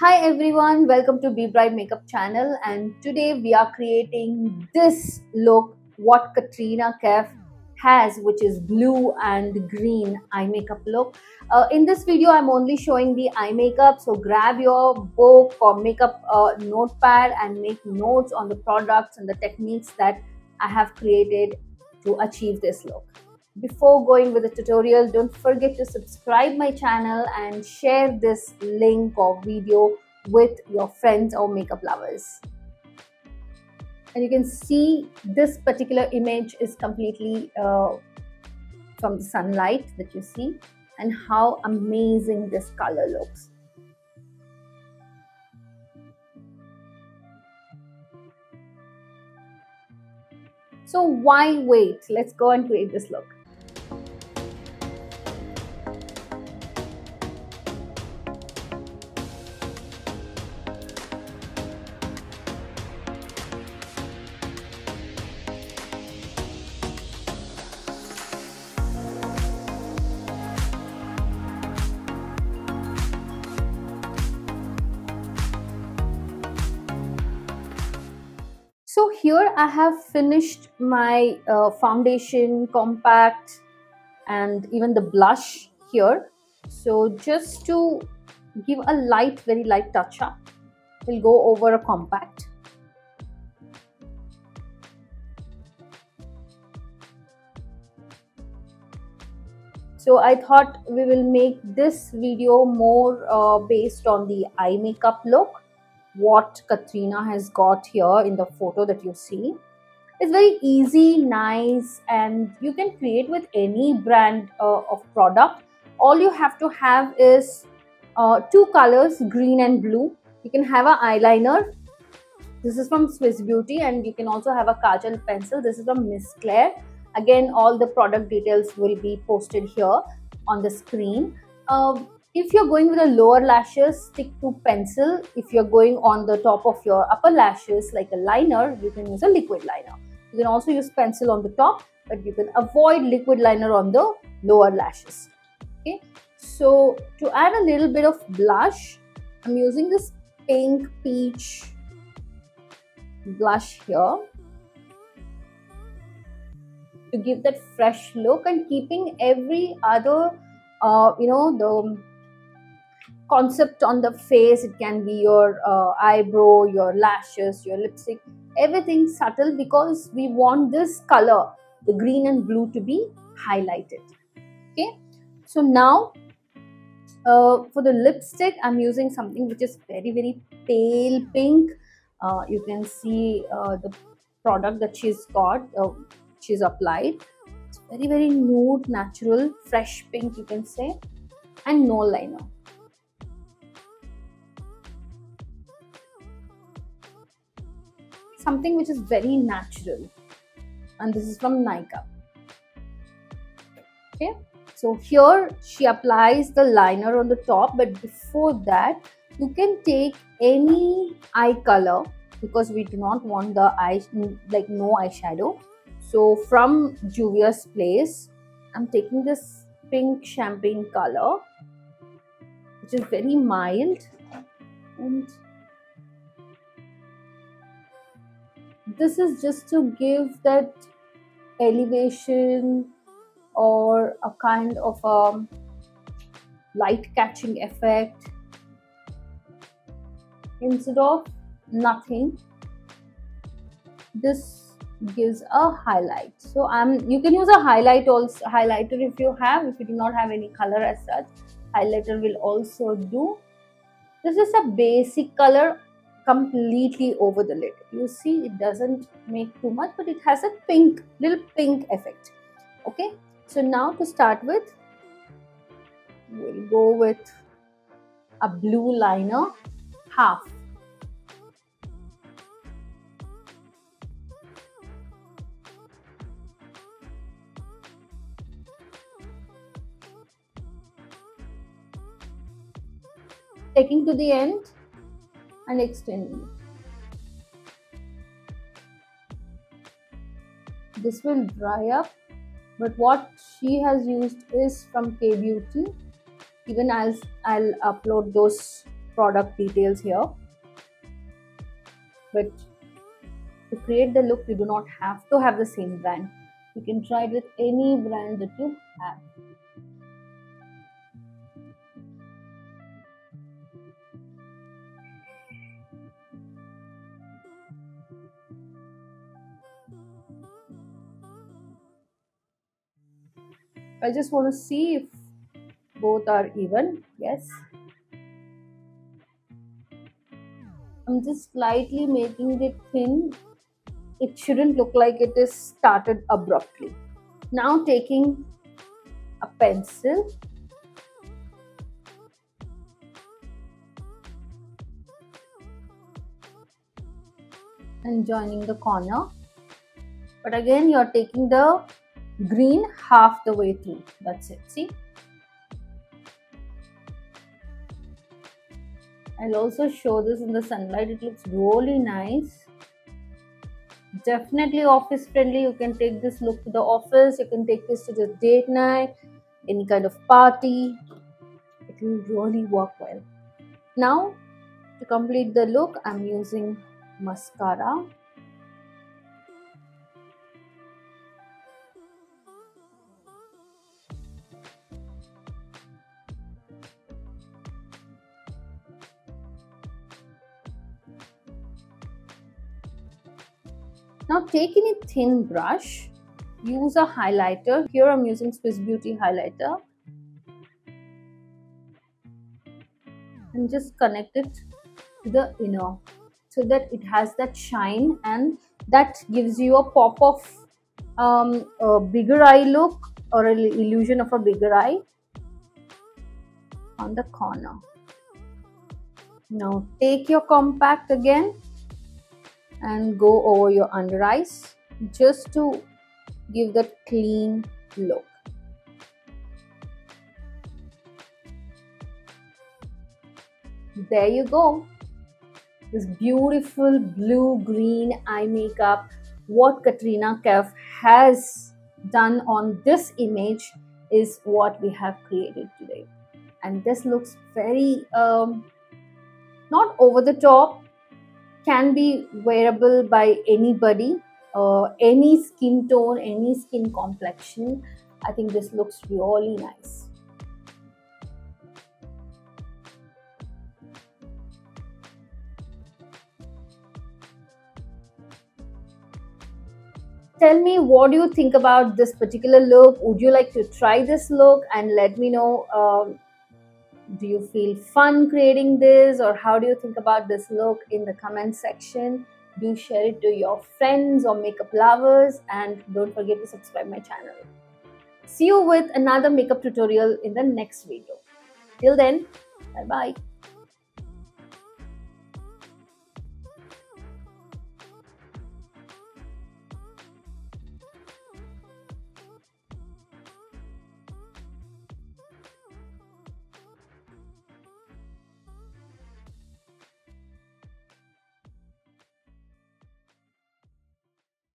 Hi everyone, welcome to Be Bright Makeup channel, and today we are creating this look what Katrina Kaif has, which is blue and green eye makeup look. In this video I'm only showing the eye makeup, so grab your book or makeup notepad and make notes on the products and the techniques that I have created to achieve this look. Before going with the tutorial, don't forget to subscribe my channel and share this link or video with your friends or makeup lovers. And you can see this particular image is completely from the sunlight that you see, and how amazing this color looks. So why wait? Let's go and create this look. So here I have finished my foundation, compact, and even the blush here. So just to give a light, very light touch up, we'll go over a compact. So I thought we will make this video more based on the eye makeup look, what Katrina has got here in the photo that you see. It's very easy, nice, and you can create with any brand of product. All you have to have is two colors, green and blue. You can have an eyeliner. This is from Swiss Beauty, and you can also have a kajal pencil. This is from Miss Claire. Again, all the product details will be posted here on the screen. If you're going with a lower lashes, stick to pencil. If you're going on the top of your upper lashes like a liner, you can use a liquid liner. You can also use pencil on the top, but you can avoid liquid liner on the lower lashes. Okay, so to add a little bit of blush, I'm using this pink peach blush here to give that fresh look, and keeping every other the concept on the face. It can be your eyebrow, your lashes, your lipstick, everything subtle, because we want this color, the green and blue, to be highlighted. Okay, so now for the lipstick I'm using something which is very pale pink. You can see the product that she's got, she's applied. It's very nude, natural, fresh pink, you can say, and no liner. Something which is very natural, and this is from Nykaa. Okay, so here she applies the liner on the top, but before that you can take any eye color, because we do not want the eyes like no eyeshadow. So from Juvia's Place, I'm taking this pink champagne color, which is very mild, and this is just to give that elevation or a kind of a light catching effect instead of nothing. This gives a highlight. So you can use a highlighter if you have. If you do not have any color as such, highlighter will also do. This is a basic color completely over the lid. You see, it doesn't make too much, but it has a little pink effect. Okay, so now to start with, we'll go with a blue liner, half. Taking to the end and extending. This will dry up, but what she has used is from K Beauty. Even I'll upload those product details here. But to create the look, you do not have to have the same brand. You can try it with any brand that you have. I just want to see if both are even. Yes. I'm just slightly making it thin. It shouldn't look like it is started abruptly. Now taking a pencil and joining the corner. But again, you're taking the green half the way through. That's it. See? I'll also show this in the sunlight. It looks really nice. Definitely office friendly. You can take this look to the office. You can take this to the date night, any kind of party. It will really work well. Now, to complete the look, I'm using mascara. Now take any thin brush, use a highlighter. Here I'm using Swiss Beauty highlighter and just connect it to the inner so that it has that shine, and that gives you a pop of a bigger eye look or an illusion of a bigger eye on the corner. Now take your compact again and go over your under eyes just to give that clean look. There you go. This beautiful blue-green eye makeup. What Katrina Kaif has done on this image is what we have created today. And this looks very, not over the top, can be wearable by anybody, any skin tone, any skin complexion. I think this looks really nice. Tell me, what do you think about this particular look? Would you like to try this look? And let me know, do you feel fun creating this, or how do you think about this look in the comment section? Do share it to your friends or makeup lovers, and don't forget to subscribe my channel. See you with another makeup tutorial in the next video. Till then, bye bye.